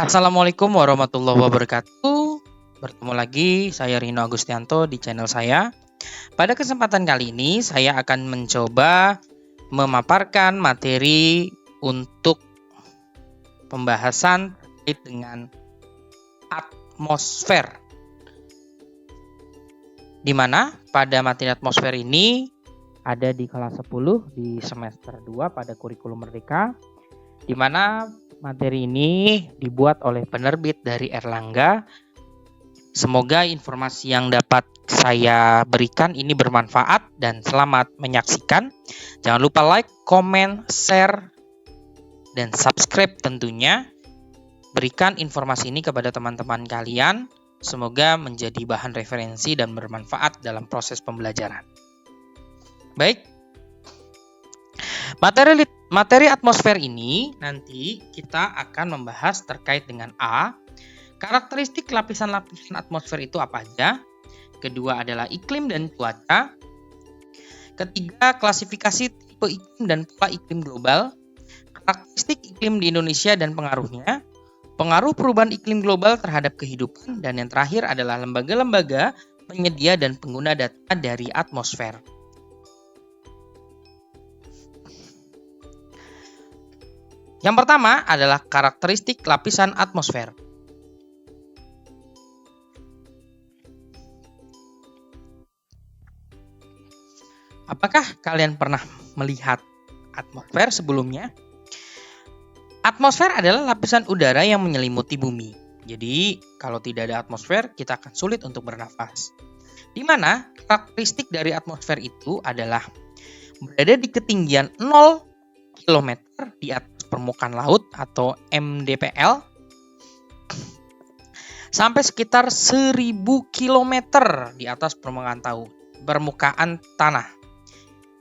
Assalamualaikum warahmatullahi wabarakatuh. Bertemu lagi saya Rino Agustianto di channel saya. Pada kesempatan kali ini saya akan mencoba memaparkan materi untuk pembahasan terkait dengan atmosfer. Di mana pada materi atmosfer ini ada di kelas 10 di semester 2 pada kurikulum Merdeka, di mana materi ini dibuat oleh penerbit dari Erlangga. Semoga informasi yang dapat saya berikan ini bermanfaat dan selamat menyaksikan. Jangan lupa like, komen, share, dan subscribe tentunya. Berikan informasi ini kepada teman-teman kalian. Semoga menjadi bahan referensi dan bermanfaat dalam proses pembelajaran. Baik. Materi atmosfer ini nanti kita akan membahas terkait dengan A. Karakteristik lapisan-lapisan atmosfer itu apa aja? Kedua adalah iklim dan cuaca. Ketiga, klasifikasi tipe iklim dan pola iklim global. Karakteristik iklim di Indonesia dan pengaruhnya. Pengaruh perubahan iklim global terhadap kehidupan. Dan yang terakhir adalah lembaga-lembaga penyedia dan pengguna data dari atmosfer. Yang pertama adalah karakteristik lapisan atmosfer. Apakah kalian pernah melihat atmosfer sebelumnya? Atmosfer adalah lapisan udara yang menyelimuti bumi. Jadi, kalau tidak ada atmosfer, kita akan sulit untuk bernafas. Di mana karakteristik dari atmosfer itu adalah berada di ketinggian 0 km di atas permukaan laut atau MDPL sampai sekitar 1000 km di atas permukaan tanah.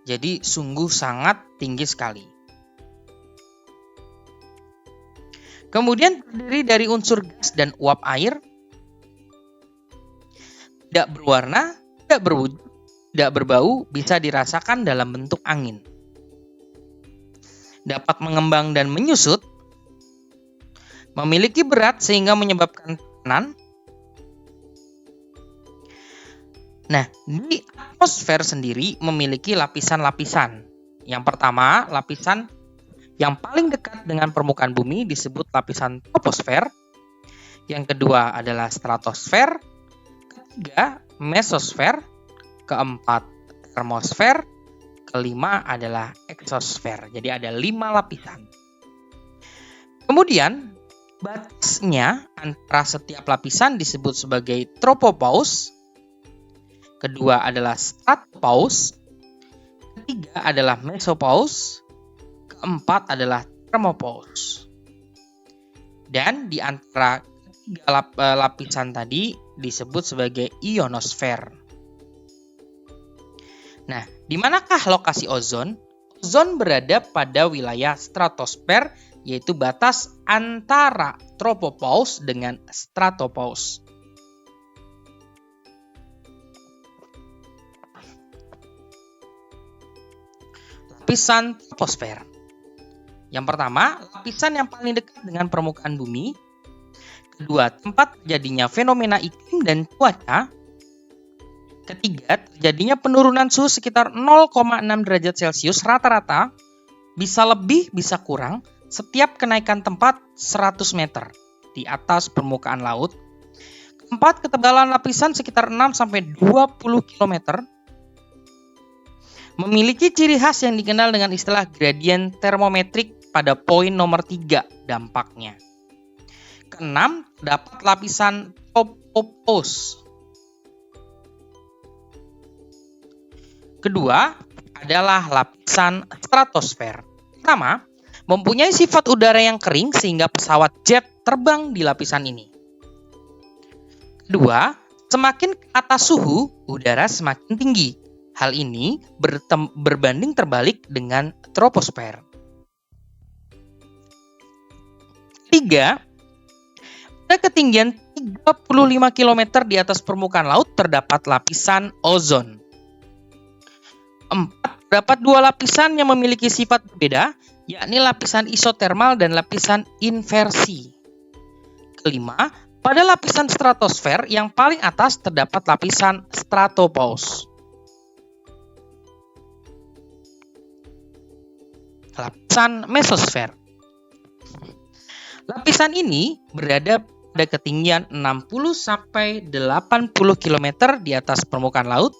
Jadi sungguh sangat tinggi sekali. Kemudian terdiri dari unsur gas dan uap air, tidak berwarna, tidak berwujud, tidak berbau, bisa dirasakan dalam bentuk angin. Dapat mengembang dan menyusut, memiliki berat sehingga menyebabkan tekanan. Nah, di atmosfer sendiri memiliki lapisan-lapisan. Yang pertama, lapisan yang paling dekat dengan permukaan bumi disebut lapisan troposfer. Yang kedua adalah stratosfer. Ketiga, mesosfer. Keempat, termosfer. Kelima adalah eksosfer. Jadi ada 5 lapisan. Kemudian batasnya antara setiap lapisan disebut sebagai tropopause. Kedua adalah stratopause. Ketiga adalah mesopause. Keempat adalah thermopause. Dan di antara ketiga lapisan tadi disebut sebagai ionosfer. Nah, di manakah lokasi ozon? Ozon berada pada wilayah stratosfer, yaitu batas antara tropopause dengan stratopause. Lapisan troposfer. Yang pertama, lapisan yang paling dekat dengan permukaan bumi. Kedua, tempat terjadinya fenomena iklim dan cuaca. Ketiga, terjadinya penurunan suhu sekitar 0,6 derajat Celcius rata-rata, bisa lebih, bisa kurang, setiap kenaikan tempat 100 meter di atas permukaan laut. Keempat, ketebalan lapisan sekitar 6-20 km. Memiliki ciri khas yang dikenal dengan istilah gradien termometrik pada poin nomor 3 dampaknya. Keenam, terdapat lapisan tropopause. Kedua adalah lapisan stratosfer. Pertama, mempunyai sifat udara yang kering sehingga pesawat jet terbang di lapisan ini. Kedua, semakin ke atas suhu, udara semakin tinggi. Hal ini berbanding terbalik dengan troposfer. Ketiga, pada ketinggian 35 km di atas permukaan laut terdapat lapisan ozon. 4. Terdapat 2 lapisan yang memiliki sifat berbeda, yakni lapisan isotermal dan lapisan inversi. kelima, pada lapisan stratosfer yang paling atas terdapat lapisan stratopause. Lapisan mesosfer. Lapisan ini berada pada ketinggian 60-80 km di atas permukaan laut.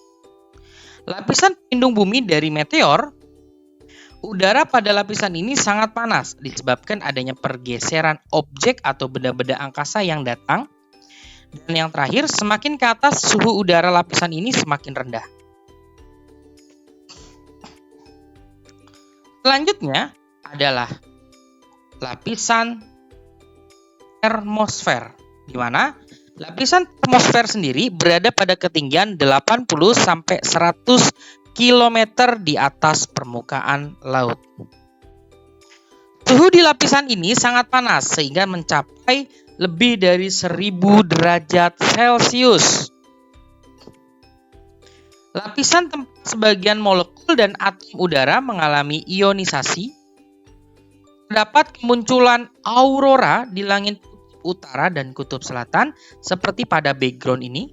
Lapisan pelindung bumi dari meteor. Udara pada lapisan ini sangat panas disebabkan adanya pergeseran objek atau benda-benda angkasa yang datang. Dan yang terakhir, semakin ke atas suhu udara lapisan ini semakin rendah. Selanjutnya adalah lapisan termosfer, di mana lapisan termosfer sendiri berada pada ketinggian 80-100 km di atas permukaan laut. Suhu di lapisan ini sangat panas sehingga mencapai lebih dari 1000 derajat Celcius. Lapisan tempat sebagian molekul dan atom udara mengalami ionisasi. Terdapat kemunculan aurora di langit utara dan kutub selatan seperti pada background ini.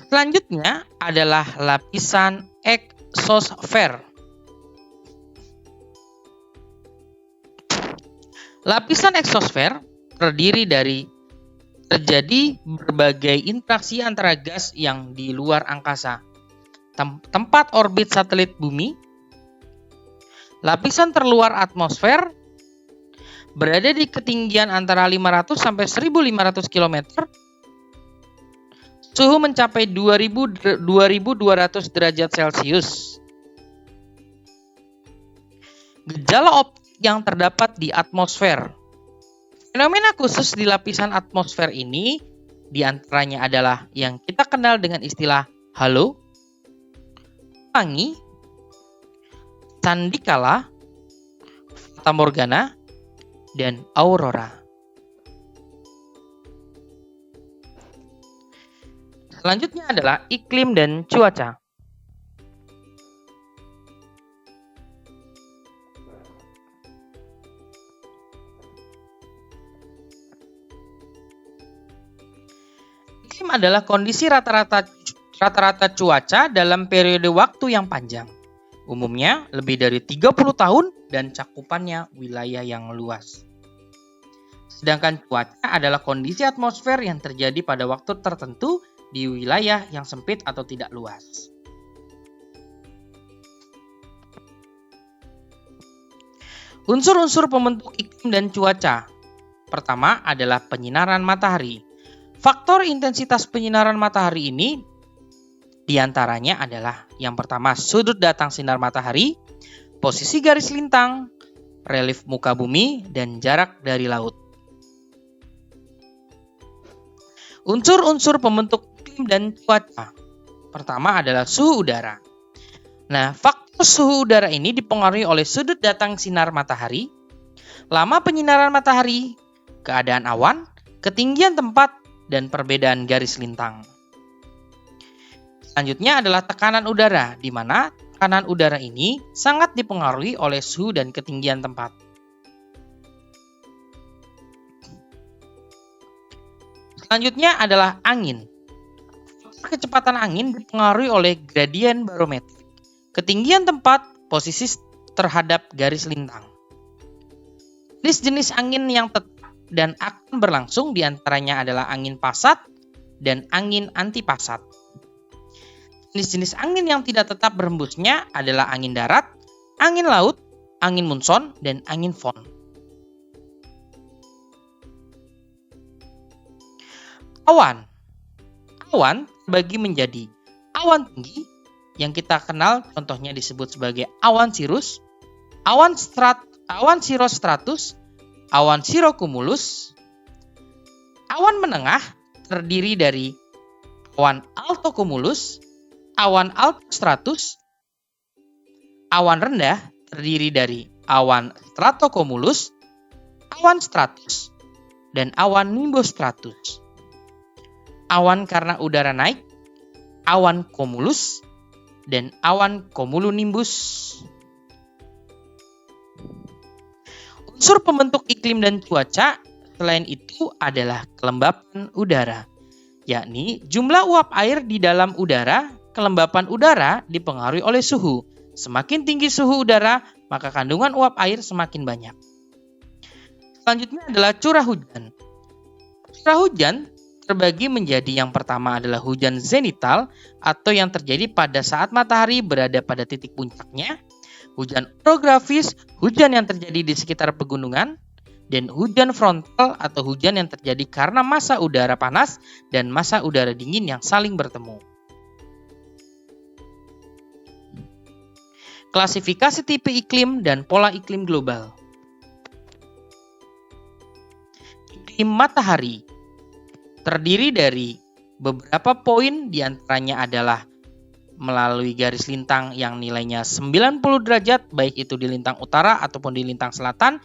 Selanjutnya adalah lapisan eksosfer. Lapisan eksosfer terjadi berbagai interaksi antara gas yang di luar angkasa, tempat orbit satelit bumi. Lapisan terluar atmosfer berada di ketinggian antara 500 sampai 1500 km. Suhu mencapai 2200 derajat Celcius. Gejala optik yang terdapat di atmosfer. Fenomena khusus di lapisan atmosfer ini diantaranya adalah yang kita kenal dengan istilah halo, pelangi, sandikala, fata morgana, dan aurora. Selanjutnya adalah iklim dan cuaca. Iklim adalah kondisi rata-rata cuaca dalam periode waktu yang panjang. Umumnya lebih dari 30 tahun dan cakupannya wilayah yang luas. Sedangkan cuaca adalah kondisi atmosfer yang terjadi pada waktu tertentu di wilayah yang sempit atau tidak luas. Unsur-unsur pembentuk iklim dan cuaca. Pertama adalah penyinaran matahari. Faktor intensitas penyinaran matahari ini diantaranya adalah yang pertama sudut datang sinar matahari, posisi garis lintang, relief muka bumi, dan jarak dari laut. Unsur-unsur pembentuk iklim dan cuaca. Pertama adalah suhu udara. Nah, faktor suhu udara ini dipengaruhi oleh sudut datang sinar matahari, lama penyinaran matahari, keadaan awan, ketinggian tempat, dan perbedaan garis lintang. Selanjutnya adalah tekanan udara, di mana tekanan udara ini sangat dipengaruhi oleh suhu dan ketinggian tempat. Selanjutnya adalah angin. Kecepatan angin dipengaruhi oleh gradien barometrik, ketinggian tempat, posisi terhadap garis lintang. Jenis-jenis angin yang tetap dan akan berlangsung diantaranya adalah angin pasat dan angin antipasat. Jenis-jenis angin yang tidak tetap berhembusnya adalah angin darat, angin laut, angin munson, dan angin fon. Awan terbagi menjadi awan tinggi yang kita kenal contohnya disebut sebagai awan cirrus, awan cirrostratus, awan cirrocumulus. Awan menengah terdiri dari awan altocumulus, awan altostratus. Awan rendah terdiri dari awan stratocumulus, awan stratus, dan awan nimbostratus. Awan karena udara naik, awan cumulus, dan awan cumulonimbus. Unsur pembentuk iklim dan cuaca selain itu adalah kelembapan udara, yakni jumlah uap air di dalam udara. Kelembapan udara dipengaruhi oleh suhu. Semakin tinggi suhu udara, maka kandungan uap air semakin banyak. Selanjutnya adalah curah hujan. Curah hujan terbagi menjadi yang pertama adalah hujan zenital atau yang terjadi pada saat matahari berada pada titik puncaknya, hujan orografis, hujan yang terjadi di sekitar pegunungan, dan hujan frontal atau hujan yang terjadi karena massa udara panas dan massa udara dingin yang saling bertemu. Klasifikasi tipe iklim dan pola iklim global. Iklim matahari terdiri dari beberapa poin, diantaranya adalah melalui garis lintang yang nilainya 90 derajat, baik itu di lintang utara ataupun di lintang selatan.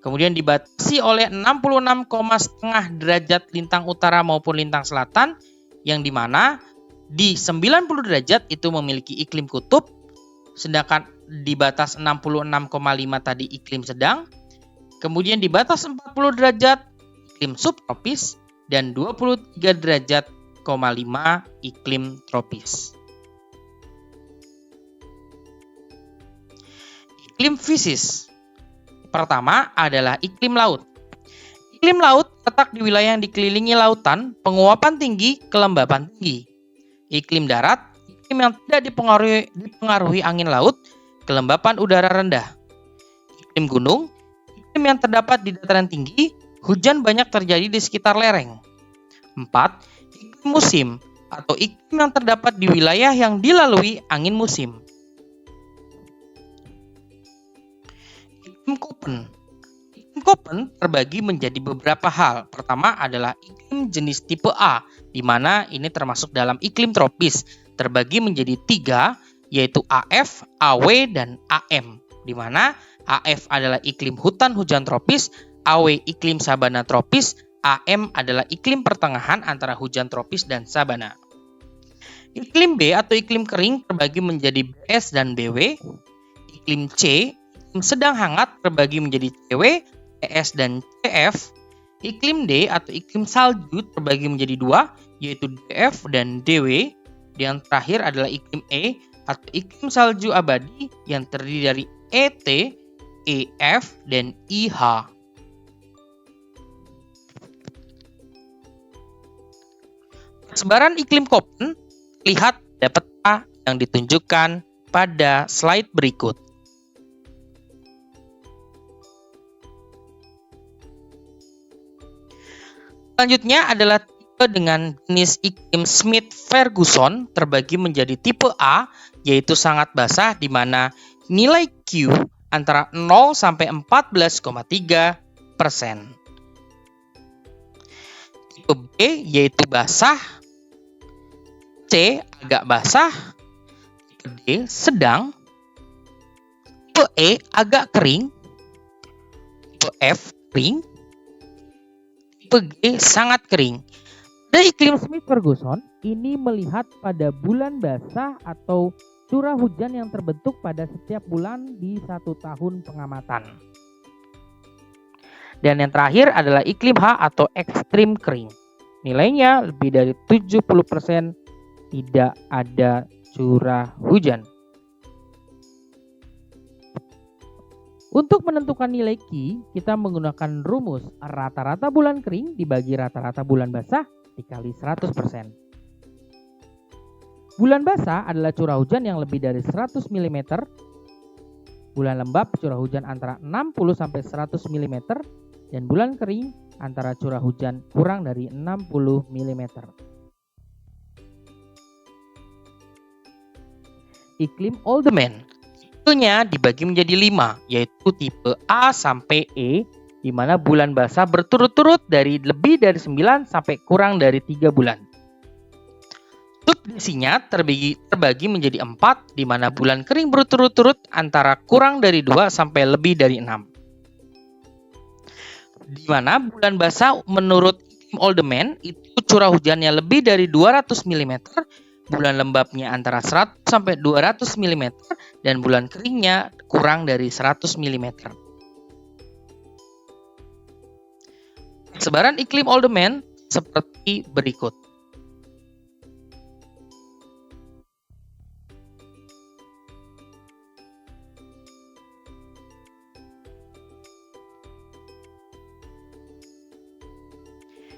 Kemudian dibatasi oleh 66,5 derajat lintang utara maupun lintang selatan, yang dimana di 90 derajat itu memiliki iklim kutub, sedangkan di batas 66,5 tadi iklim sedang. Kemudian di batas 40 derajat iklim subtropis dan 23 derajat 5 iklim tropis. Iklim fisis. Pertama adalah iklim laut. Iklim laut terletak di wilayah yang dikelilingi lautan, penguapan tinggi, kelembapan tinggi. Iklim darat, iklim yang tidak dipengaruhi angin laut, kelembapan udara rendah. Iklim gunung, iklim yang terdapat di dataran tinggi, hujan banyak terjadi di sekitar lereng. 4. Iklim musim atau iklim yang terdapat di wilayah yang dilalui angin musim. Iklim Köppen. Iklim Köppen terbagi menjadi beberapa hal. Pertama adalah iklim jenis tipe A, di mana ini termasuk dalam iklim tropis. Terbagi menjadi 3, yaitu AF, AW, dan AM. Di mana AF adalah iklim hutan hujan tropis, AW iklim sabana tropis, AM adalah iklim pertengahan antara hujan tropis dan sabana. Iklim B atau iklim kering terbagi menjadi BS dan BW. Iklim C, iklim sedang hangat, terbagi menjadi CW, ES dan CF. Iklim D atau iklim salju terbagi menjadi 2, yaitu DF dan DW. Yang terakhir adalah iklim E atau iklim salju abadi yang terdiri dari ET, EF, dan IH. Persebaran iklim Köppen lihat pada peta yang ditunjukkan pada slide berikut. Selanjutnya adalah tipe dengan jenis iklim Smith-Ferguson, terbagi menjadi tipe A, yaitu sangat basah, di mana nilai Q antara 0 sampai 14,3%. Tipe B yaitu basah, C agak basah, tipe D sedang, tipe E agak kering, tipe F kering, tipe G sangat kering. Pada iklim Smith-Ferguson ini melihat pada bulan basah atau curah hujan yang terbentuk pada setiap bulan di 1 tahun pengamatan. Dan yang terakhir adalah iklim H atau ekstrim kering. Nilainya lebih dari 70% tidak ada curah hujan. Untuk menentukan nilai Q, kita menggunakan rumus rata-rata bulan kering dibagi rata-rata bulan basah dikali 100%. Bulan basah adalah curah hujan yang lebih dari 100 mm. Bulan lembab curah hujan antara 60 sampai 100 mm dan bulan kering antara curah hujan kurang dari 60 mm. Iklim Oldman tipenya dibagi menjadi 5, yaitu tipe A sampai E, di mana bulan basah berturut-turut dari lebih dari 9 sampai kurang dari 3 bulan. Subdivisinya terbagi menjadi 4, di mana bulan kering berturut-turut antara kurang dari 2 sampai lebih dari 6. Di mana bulan basah menurut iklim Oldman itu curah hujannya lebih dari 200 mm, bulan lembabnya antara 100 sampai 200 mm dan bulan keringnya kurang dari 100 mm. Sebaran iklim Oldman seperti berikut.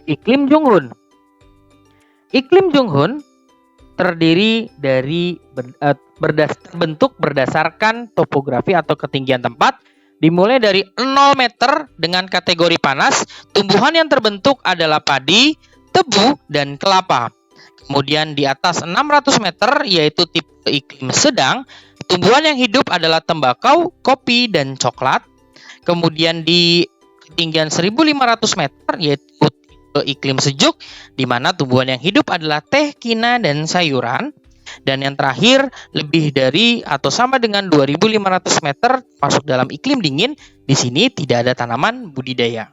Iklim Junghun. Iklim Junghun terdiri dari terbentuk berdasarkan topografi atau ketinggian tempat, dimulai dari 0 meter dengan kategori panas. Tumbuhan yang terbentuk adalah padi, tebu, dan kelapa. Kemudian di atas 600 meter yaitu tipe iklim sedang, tumbuhan yang hidup adalah tembakau, kopi, dan coklat. Kemudian di ketinggian 1500 meter yaitu iklim sejuk, di mana tumbuhan yang hidup adalah teh, kina, dan sayuran. Dan yang terakhir, lebih dari atau sama dengan 2500 meter masuk dalam iklim dingin. Di sini tidak ada tanaman budidaya.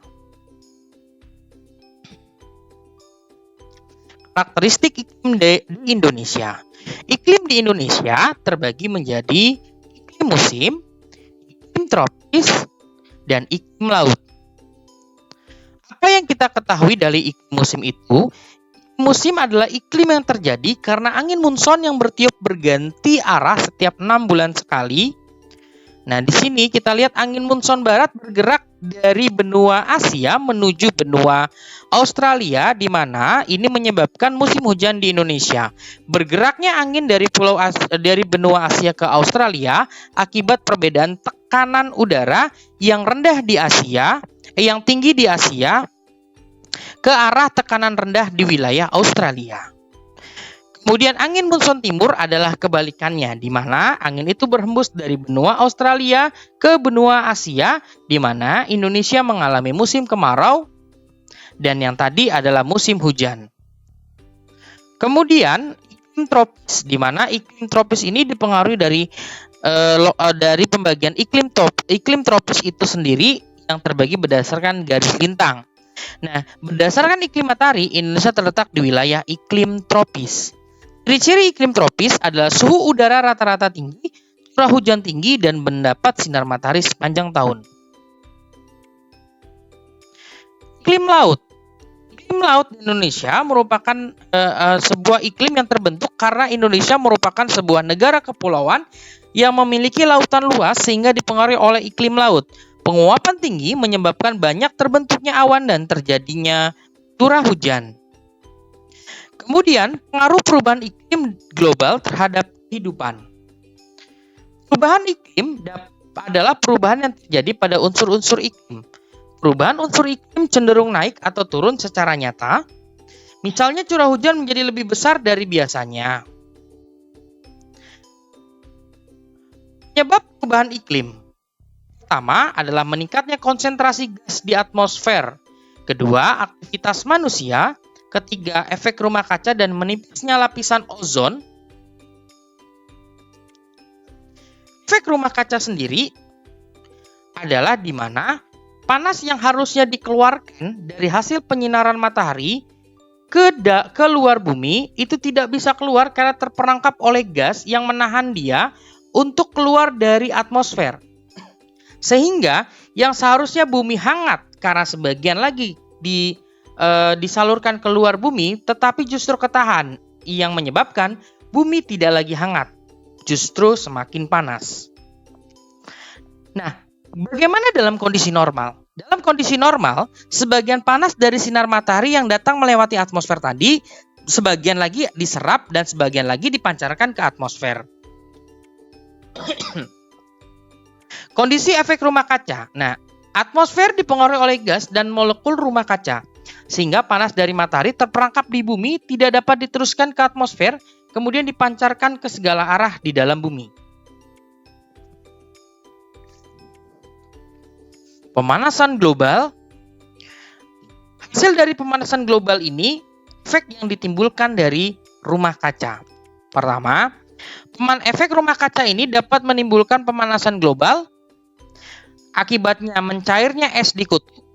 Karakteristik iklim di Indonesia. Iklim di Indonesia terbagi menjadi iklim musim, iklim tropis, dan iklim laut. Apa yang kita ketahui dari iklim musim itu? Musim adalah iklim yang terjadi karena angin monsun yang bertiup berganti arah setiap 6 bulan sekali. Nah, di sini kita lihat angin monsun barat bergerak dari benua Asia menuju benua Australia, di mana ini menyebabkan musim hujan di Indonesia. Bergeraknya angin dari benua Asia ke Australia akibat perbedaan tekanan udara yang rendah di Asia, yang tinggi di Asia ke arah tekanan rendah di wilayah Australia. Kemudian angin monsun timur adalah kebalikannya, di mana angin itu berhembus dari benua Australia ke benua Asia, di mana Indonesia mengalami musim kemarau dan yang tadi adalah musim hujan. Kemudian iklim tropis, di mana iklim tropis ini dipengaruhi dari pembagian iklim tropis itu sendiri yang terbagi berdasarkan garis lintang. Nah, berdasarkan iklim matahari, Indonesia terletak di wilayah iklim tropis. Ciri-ciri iklim tropis adalah suhu udara rata-rata tinggi, curah hujan tinggi, dan mendapat sinar matahari sepanjang tahun. Iklim laut. Iklim laut di Indonesia merupakan sebuah iklim yang terbentuk karena Indonesia merupakan sebuah negara kepulauan yang memiliki lautan luas sehingga dipengaruhi oleh iklim laut. Penguapan tinggi menyebabkan banyak terbentuknya awan dan terjadinya curah hujan. Kemudian, pengaruh perubahan iklim global terhadap kehidupan. Perubahan iklim adalah perubahan yang terjadi pada unsur-unsur iklim. Perubahan unsur iklim cenderung naik atau turun secara nyata. Misalnya curah hujan menjadi lebih besar dari biasanya. Penyebab perubahan iklim. Pertama adalah meningkatnya konsentrasi gas di atmosfer. Kedua, aktivitas manusia. Ketiga, efek rumah kaca dan menipisnya lapisan ozon. Efek rumah kaca sendiri adalah di mana panas yang harusnya dikeluarkan dari hasil penyinaran matahari ke luar bumi itu tidak bisa keluar karena terperangkap oleh gas yang menahan dia untuk keluar dari atmosfer. Sehingga yang seharusnya bumi hangat karena sebagian lagi disalurkan keluar bumi, tetapi justru ketahan, yang menyebabkan bumi tidak lagi hangat, justru semakin panas. Nah, bagaimana dalam kondisi normal? Dalam kondisi normal, sebagian panas dari sinar matahari yang datang melewati atmosfer tadi, sebagian lagi diserap dan sebagian lagi dipancarkan ke atmosfer. Kondisi efek rumah kaca. Nah, atmosfer dipengaruhi oleh gas dan molekul rumah kaca, sehingga panas dari matahari terperangkap di bumi tidak dapat diteruskan ke atmosfer, kemudian dipancarkan ke segala arah di dalam bumi. Pemanasan global. Hasil dari pemanasan global ini, efek yang ditimbulkan dari rumah kaca. Pertama, efek rumah kaca ini dapat menimbulkan pemanasan global. Akibatnya mencairnya es di kutub,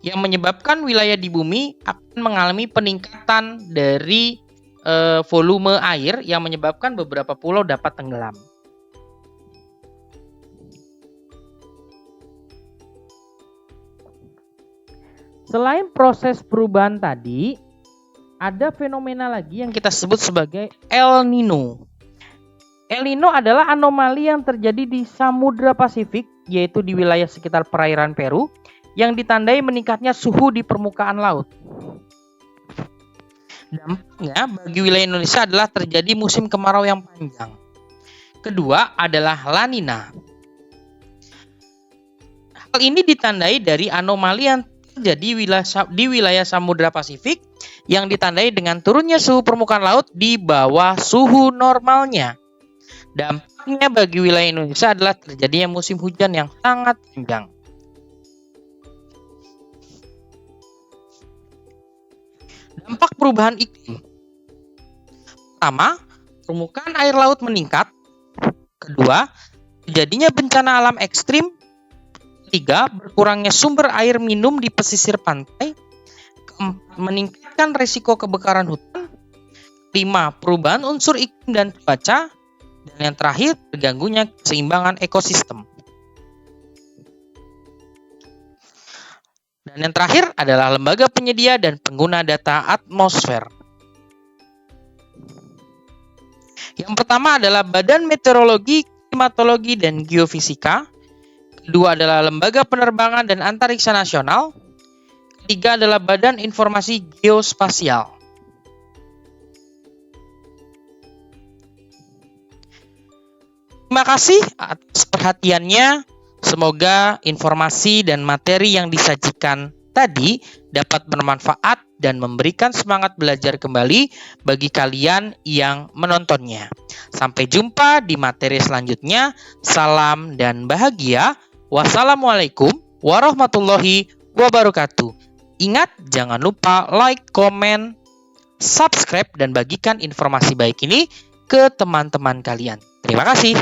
yang menyebabkan wilayah di bumi akan mengalami peningkatan dari volume air yang menyebabkan beberapa pulau dapat tenggelam. Selain proses perubahan tadi, ada fenomena lagi yang kita sebut sebagai El Nino. El Nino adalah anomali yang terjadi di Samudra Pasifik, yaitu di wilayah sekitar perairan Peru, yang ditandai meningkatnya suhu di permukaan laut. Dampaknya bagi wilayah Indonesia adalah terjadi musim kemarau yang panjang. Kedua adalah La Nina. Hal ini ditandai dari anomali yang terjadi di wilayah Samudra Pasifik yang ditandai dengan turunnya suhu permukaan laut di bawah suhu normalnya. Dampaknya bagi wilayah Indonesia adalah terjadinya musim hujan yang sangat panjang. Dampak perubahan iklim. Pertama, permukaan air laut meningkat. Kedua, terjadinya bencana alam ekstrim. Ketiga, berkurangnya sumber air minum di pesisir pantai. Keempat, meningkatkan risiko kebakaran hutan. 5, perubahan unsur iklim dan cuaca. Dan yang terakhir, terganggunya keseimbangan ekosistem. Dan yang terakhir adalah lembaga penyedia dan pengguna data atmosfer. Yang pertama adalah Badan Meteorologi, Klimatologi, dan Geofisika. Kedua adalah Lembaga Penerbangan dan Antariksa Nasional. Ketiga adalah Badan Informasi Geospasial. Terima kasih atas perhatiannya. Semoga informasi dan materi yang disajikan tadi dapat bermanfaat dan memberikan semangat belajar kembali bagi kalian yang menontonnya. Sampai jumpa di materi selanjutnya. Salam dan bahagia. Wassalamualaikum warahmatullahi wabarakatuh. Ingat, jangan lupa like, komen, subscribe, dan bagikan informasi baik ini ke teman-teman kalian. Terima kasih.